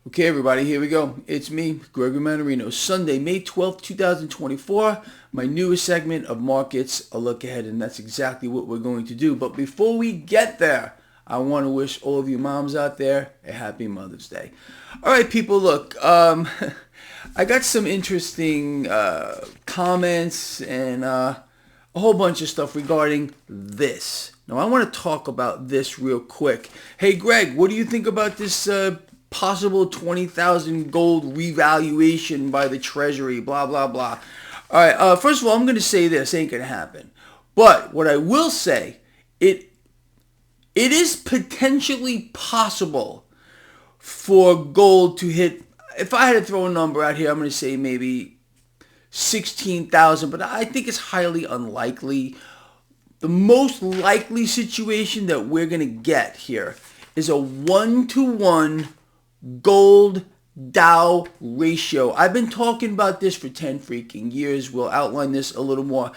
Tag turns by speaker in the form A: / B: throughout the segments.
A: Okay, everybody, here we go. It's me, Gregory Mannarino. Sunday, May 12th, 2024. My newest segment of Markets, a look ahead, and that's exactly what we're going to do. But before we get there, I want to wish all of you moms out there a happy Mother's Day. All right, people, look, I got some interesting comments and a whole bunch of stuff regarding this. Now, I want to talk about this real quick. Hey, Greg, what do you think about this possible 20,000 gold revaluation by the Treasury, blah, blah, blah? All right, first of all, I'm going to say this ain't going to happen. But what I will say, it is potentially possible for gold to hit, if I had to throw a number out here, I'm going to say maybe 16,000, but I think it's highly unlikely. The most likely situation that we're going to get here is a 1-to-1 gold Dow ratio. I've been talking about this for 10 freaking years. We'll outline this a little more.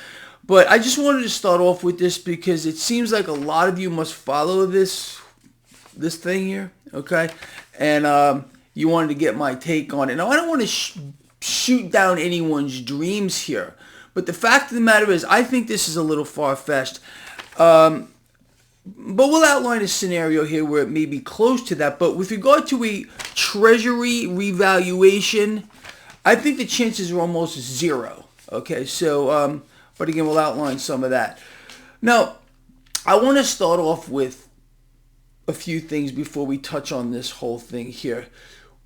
A: But I just wanted to start off with this because it seems like a lot of you must follow this thing here, okay? And you wanted to get my take on it. Now, I don't want to shoot down anyone's dreams here. But the fact of the matter is, I think this is a little far-fetched. But we'll outline a scenario here where it may be close to that. But with regard to a Treasury revaluation, I think the chances are almost zero. Okay, so, but again, we'll outline some of that. Now, I want to start off with a few things before we touch on this whole thing here.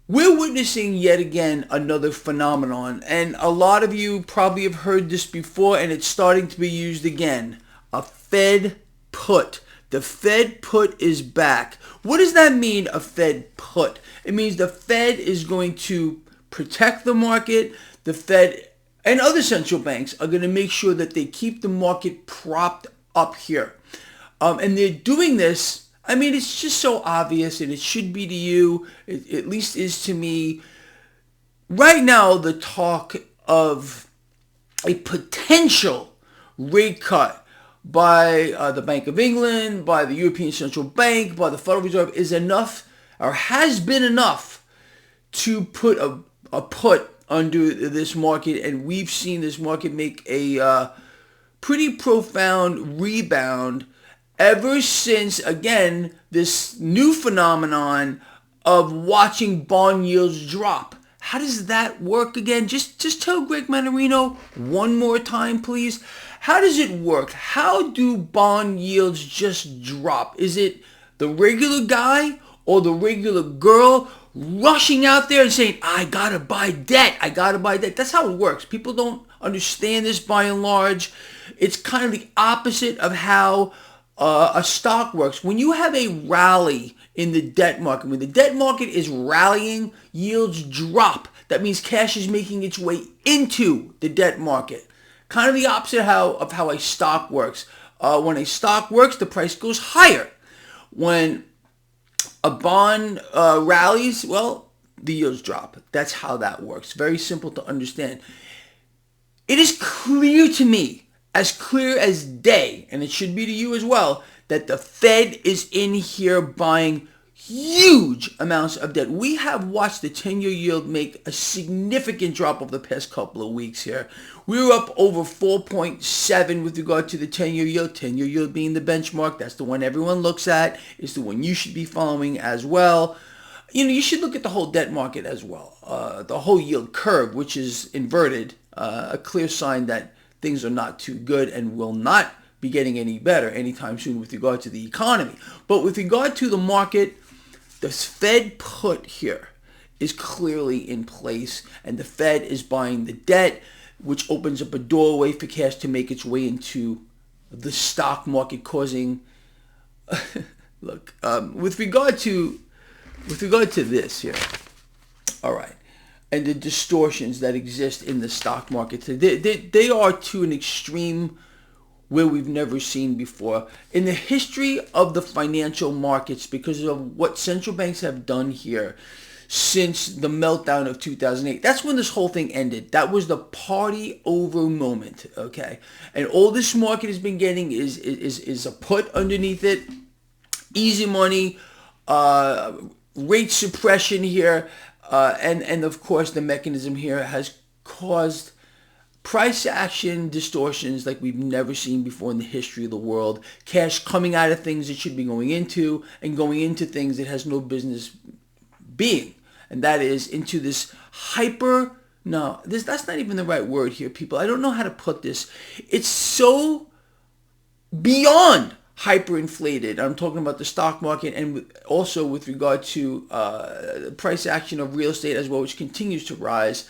A: We're witnessing yet again another phenomenon, and a lot of you probably have heard this before, and it's starting to be used again. A Fed put. The Fed put is back. What does that mean, a Fed put? It means the Fed is going to protect the market. The Fed and other central banks are going to make sure that they keep the market propped up here. And they're doing this, I mean, it's just so obvious, and it should be to you, it at least is to me. Right now, the talk of a potential rate cut by the Bank of England, by the European Central Bank, by the Federal Reserve is enough, or has been enough, to put a put under this market, and we've seen this market make a pretty profound rebound ever since, again, this new phenomenon of watching bond yields drop. How does that work again? Just tell Greg Mannarino one more time, please. How does it work? How do bond yields just drop? Is it the regular guy or the regular girl rushing out there and saying, I gotta buy debt, I gotta buy debt? That's how it works. People don't understand this by and large. It's kind of the opposite of how a stock works. When you have a rally in the debt market, when the debt market is rallying, yields drop. That means cash is making its way into the debt market. Kind of the opposite of how a stock works. When a stock works, the price goes higher. When a bond rallies, well, the yields drop. That's how that works. Very simple to understand. It is clear to me, as clear as day, and it should be to you as well, that the Fed is in here buying huge amounts of debt. We have watched the 10-year yield make a significant drop over the past couple of weeks here. We were up over 4.7 with regard to the 10-year yield. 10-year yield being the benchmark. That's the one everyone looks at. It's the one you should be following as well. You know, you should look at the whole debt market as well. The whole yield curve, which is inverted, a clear sign that things are not too good and will not be getting any better anytime soon with regard to the economy. But with regard to the market, the Fed put here is clearly in place, and the Fed is buying the debt, which opens up a doorway for cash to make its way into the stock market, causing look, with regard to this here, all right, and the distortions that exist in the stock market today, they are to an extreme where we've never seen before in the history of the financial markets, because of what central banks have done here since the meltdown of 2008. That's when this whole thing ended. That was the party over moment, okay? And all this market has been getting is a put underneath it, easy money, rate suppression here, and of course the mechanism here has caused price action distortions like we've never seen before in the history of the world. Cash coming out of things it should be going into, and going into things it has no business being. And that is into this that's not even the right word here, people. I don't know how to put this. It's so beyond hyperinflated. I'm talking about the stock market, and also with regard to price action of real estate as well, which continues to rise.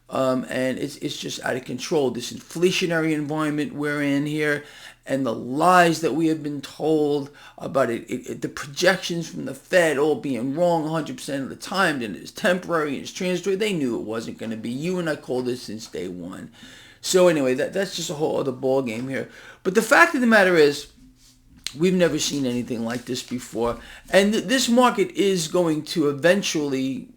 A: And it's just out of control. This inflationary environment we're in here, and the lies that we have been told about the projections from the Fed all being wrong 100% of the time, and it's temporary and it's transitory. They knew it wasn't going to be. You and I called this since day one. So anyway, that's just a whole other ball game here. But the fact of the matter is, we've never seen anything like this before, and this market is going to eventually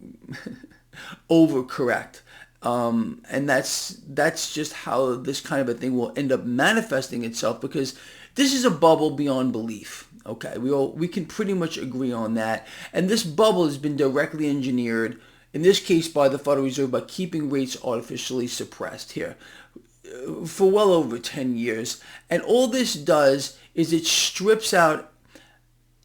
A: overcorrect. And that's just how this kind of a thing will end up manifesting itself, because this is a bubble beyond belief. Okay, we can pretty much agree on that. And this bubble has been directly engineered, in this case by the Federal Reserve, by keeping rates artificially suppressed here for well over 10 years. And all this does is it strips out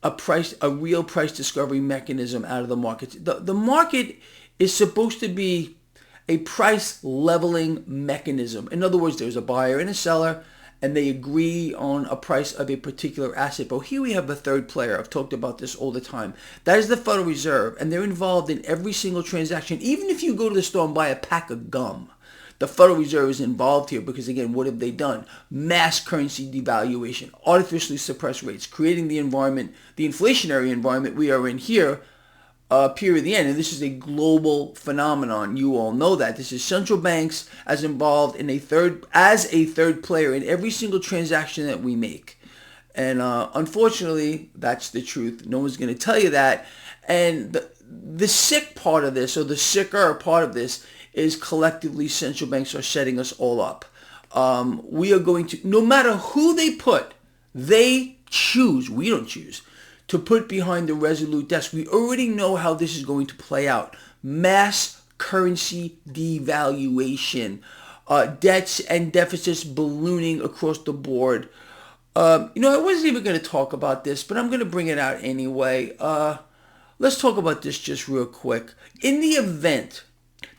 A: a real price discovery mechanism out of the market. The market is supposed to be a price leveling mechanism. In other words, there's a buyer and a seller, and they agree on a price of a particular asset. But here we have a third player. I've talked about this all the time. That is the Federal Reserve, and they're involved in every single transaction. Even if you go to the store and buy a pack of gum, the Federal Reserve is involved here because, again, what have they done? Mass currency devaluation, artificially suppressed rates, creating the environment, the inflationary environment we are in here, period, the end. And this is a global phenomenon. You all know that. This is central banks as involved in a third player in every single transaction that we make. And unfortunately, that's the truth. No one's going to tell you that. And the sick part of this, or the sicker part of this, is collectively central banks are setting us all up. We are going to, no matter who they choose, we don't choose, to put behind the Resolute desk. We already know how this is going to play out. Mass currency devaluation, debts and deficits ballooning across the board. I wasn't even going to talk about this, but I'm going to bring it out anyway. Let's talk about this just real quick. In the event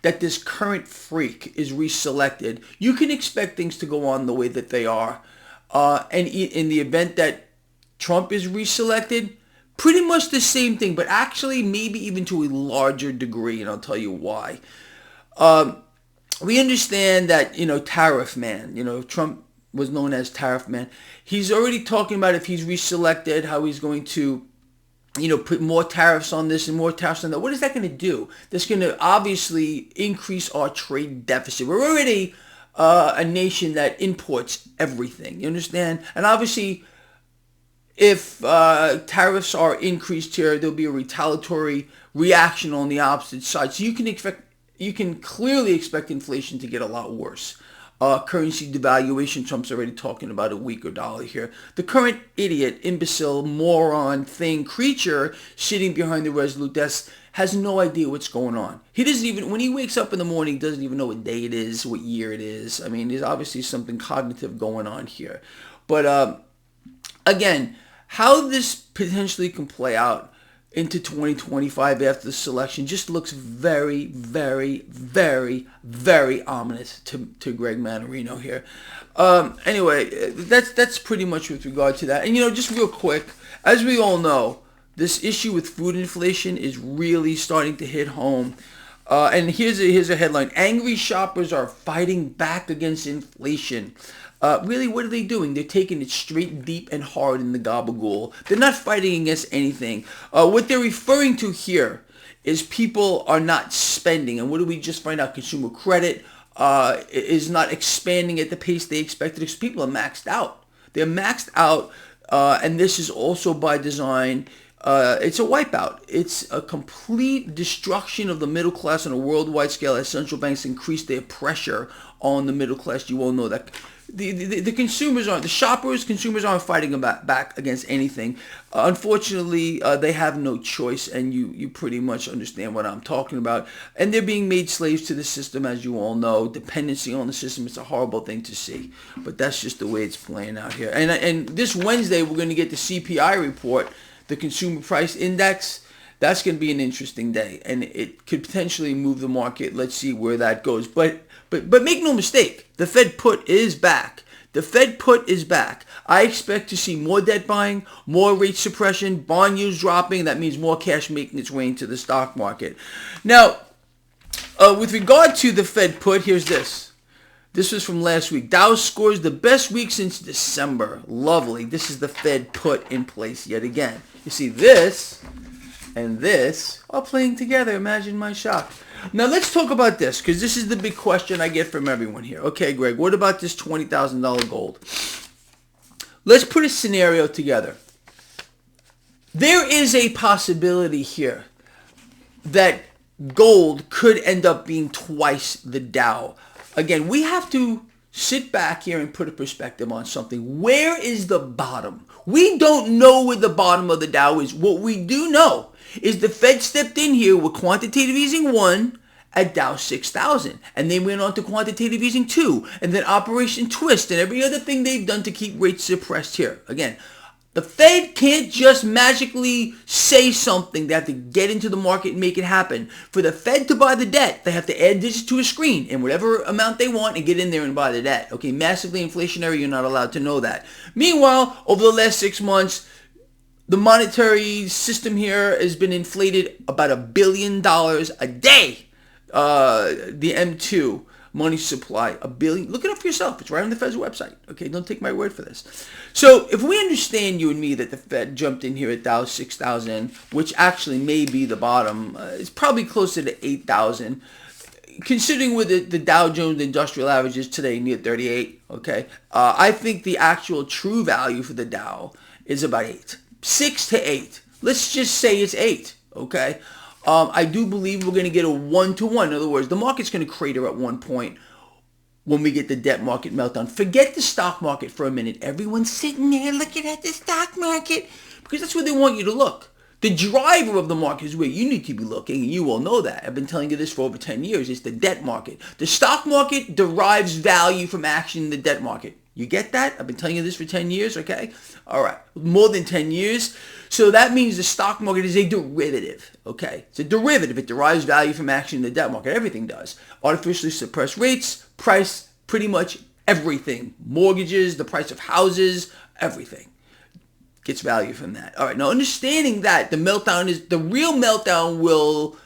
A: that this current freak is reselected, you can expect things to go on the way that they are. And in the event that Trump is reselected, pretty much the same thing, but actually maybe even to a larger degree, and I'll tell you why. We understand that, Tariff Man, Trump was known as Tariff Man. He's already talking about, if he's reselected, how he's going to put more tariffs on this and more tariffs on that. What is that going to do? That's going to obviously increase our trade deficit. We're already a nation that imports everything. You understand? And obviously, if tariffs are increased here, there'll be a retaliatory reaction on the opposite side. So you can clearly expect inflation to get a lot worse. Currency devaluation, Trump's already talking about a weaker dollar here. The current idiot, imbecile, moron, thing, creature sitting behind the Resolute desk has no idea what's going on. He doesn't even, when he wakes up in the morning, doesn't even know what day it is, what year it is. I mean, there's obviously something cognitive going on here. But again, how this potentially can play out into 2025 after the selection just looks very, very, very, very ominous to Greg Mannarino here. Anyway, that's pretty much with regard to that. And just real quick, as we all know, this issue with food inflation is really starting to hit home. And here's a headline: angry shoppers are fighting back against inflation. Really, what are they doing? They're taking it straight, deep, and hard in the gabagool. They're not fighting against anything. What they're referring to here is people are not spending. And what do we just find out? Consumer credit is not expanding at the pace they expected, because people are maxed out. They're maxed out, and this is also by design. It's a wipeout. It's a complete destruction of the middle class on a worldwide scale as central banks increase their pressure on the middle class. You all know that the consumers aren't, consumers aren't fighting back against anything. Unfortunately, they have no choice, and you pretty much understand what I'm talking about. And they're being made slaves to the system, as you all know. Dependency on the system, it's a horrible thing to see, but that's just the way it's playing out here. And this Wednesday, we're going to get the CPI report, the Consumer Price Index. That's going to be an interesting day, and it could potentially move the market. Let's see where that goes. But make no mistake, the Fed put is back. The Fed put is back. I expect to see more debt buying, more rate suppression, bond yields dropping. That means more cash making its way into the stock market. Now, with regard to the Fed put, here's this. This was from last week. Dow scores the best week since December. Lovely. This is the Fed put in place yet again. You see this and this are playing together. Imagine my shock. Now let's talk about this, because this is the big question I get from everyone here. Okay, Greg, what about this $20,000 gold? Let's put a scenario together. There is a possibility here that gold could end up being twice the Dow. Again, we have to sit back here and put a perspective on something. Where is the bottom? We don't know where the bottom of the Dow is. What we do know is the Fed stepped in here with quantitative easing 1 at Dow 6,000. And they went on to quantitative easing 2. And then Operation Twist and every other thing they've done to keep rates suppressed here. Again, the Fed can't just magically say something. They have to get into the market and make it happen. For the Fed to buy the debt, they have to add digits to a screen and whatever amount they want and get in there and buy the debt. Okay, massively inflationary, you're not allowed to know that. Meanwhile, over the last 6 months, the monetary system here has been inflated about $1 billion a day. The M2 money supply, $1 billion. Look it up for yourself. It's right on the Fed's website. Okay, don't take my word for this. So if we understand, you and me, that the Fed jumped in here at Dow 6,000, which actually may be the bottom, it's probably closer to 8,000. Considering where the Dow Jones Industrial Average is today, near 38, okay, I think the actual true value for the Dow is about 8. 6 to 8. Let's just say it's 8, okay? I do believe we're going to get a 1-to-1. In other words, the market's going to crater at one point when we get the debt market meltdown. Forget the stock market for a minute. Everyone's sitting there looking at the stock market because that's where they want you to look. The driver of the market is where you need to be looking, and you all know that. I've been telling you this for over 10 years. It's the debt market. The stock market derives value from action in the debt market. You get that? I've been telling you this for 10 years, okay? All right, more than 10 years. So that means the stock market is a derivative, okay? It's a derivative. It derives value from action in the debt market. Everything does. Artificially suppressed rates, price, pretty much everything. Mortgages, the price of houses, everything gets value from that. All right, now understanding that the real meltdown will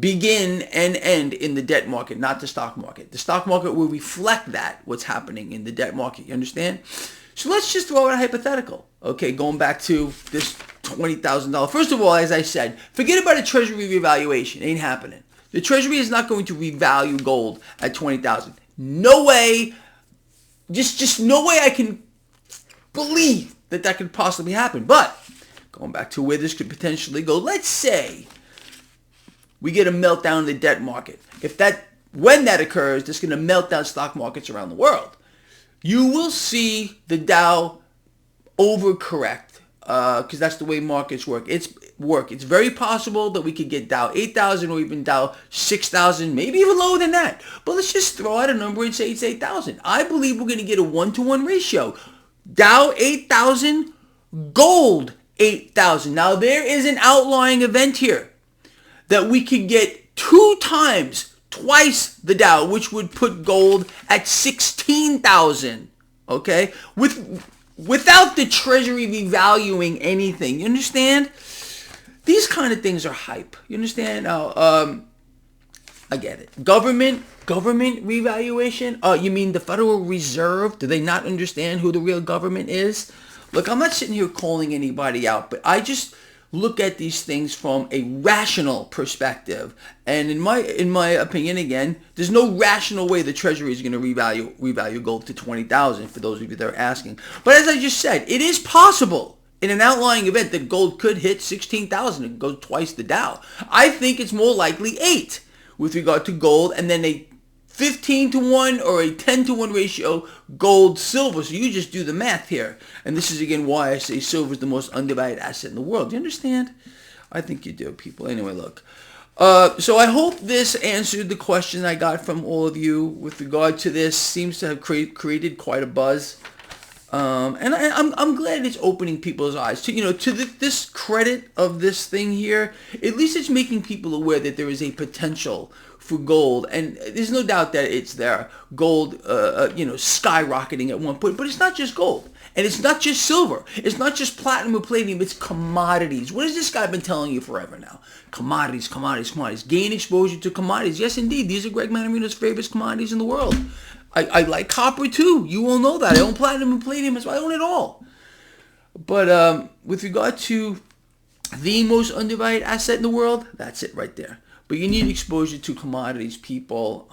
A: begin and end in the debt market, not the stock market. The stock market will reflect that, what's happening in the debt market. You understand? So let's just throw out a hypothetical. Okay, going back to this $20,000. First of all, as I said, forget about a Treasury revaluation. It ain't happening. The Treasury is not going to revalue gold at $20,000. No way. Just no way I can believe that could possibly happen. But going back to where this could potentially go, let's say we get a meltdown in the debt market. When that occurs, that's going to melt down stock markets around the world. You will see the Dow overcorrect because that's the way markets work. It's very possible that we could get Dow 8,000 or even Dow 6,000, maybe even lower than that. But let's just throw out a number and say it's 8,000. I believe we're going to get a 1-to-1 ratio. Dow 8,000, gold 8,000. Now there is an outlying event here that we could get twice the Dow, which would put gold at 16,000, okay? Without the Treasury revaluing anything, you understand? These kind of things are hype, you understand? I get it. Government revaluation? You mean the Federal Reserve? Do they not understand who the real government is? Look, I'm not sitting here calling anybody out, but I just look at these things from a rational perspective. And in my opinion, again, there's no rational way the Treasury is going to revalue gold to 20,000 for those of you that are asking. But as I just said, it is possible in an outlying event that gold could hit 16,000 and go twice the Dow. I think it's more likely 8 with regard to gold, and then a 15 to 1 or a 10 to 1 ratio gold silver. So you just do the math here. And this is again why I say silver is the most undervalued asset in the world. Do you understand? I think you do, people. Anyway, look. So I hope this answered the question I got from all of you with regard to this. Seems to have created quite a buzz. And I'm glad it's opening people's eyes to this credit of this thing here. At least it's making people aware that there is a potential for gold, and there's no doubt that it's there. Gold, skyrocketing at one point, but it's not just gold, and it's not just silver. It's not just platinum or palladium. It's commodities. What has this guy been telling you forever now? Commodities, commodities, commodities. Gain exposure to commodities. Yes, indeed. These are Greg Mannarino's favorite commodities in the world. I like copper too. You all know that. I own platinum and palladium. That's why I own it all. But with regard to the most undervalued asset in the world, that's it right there. But you need exposure to commodities, people.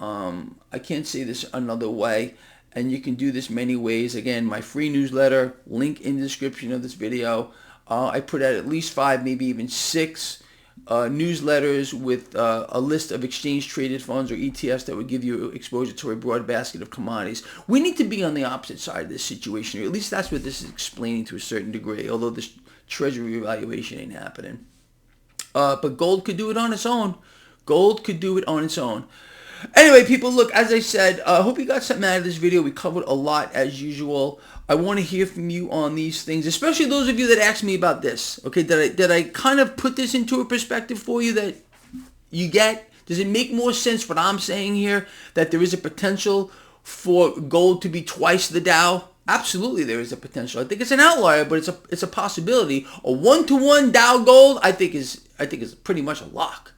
A: I can't say this another way. And you can do this many ways. Again, my free newsletter, link in the description of this video. I put out at least 5, maybe even 6 newsletters with a list of exchange-traded funds or ETFs that would give you exposure to a broad basket of commodities. We need to be on the opposite side of this situation, or at least that's what this is explaining to a certain degree, although this treasury revaluation ain't happening. But gold could do it on its own. Gold could do it on its own. Anyway, people, look, as I said, I hope you got something out of this video. We covered a lot as usual. I want to hear from you on these things, especially those of you that asked me about this. Okay, did I kind of put this into a perspective for you that you get? Does it make more sense what I'm saying here, that there is a potential for gold to be twice the Dow? Absolutely, there is a potential. I think it's an outlier, but it's a possibility. A 1-to-1 Dow gold, I think is pretty much a lock.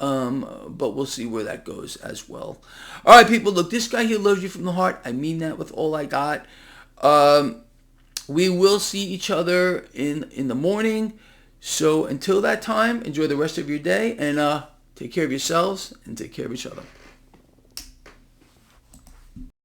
A: But we'll see where that goes as well. All right, people, look, this guy here loves you from the heart. I mean that with all I got. We will see each other in the morning. So until that time, enjoy the rest of your day and take care of yourselves and take care of each other.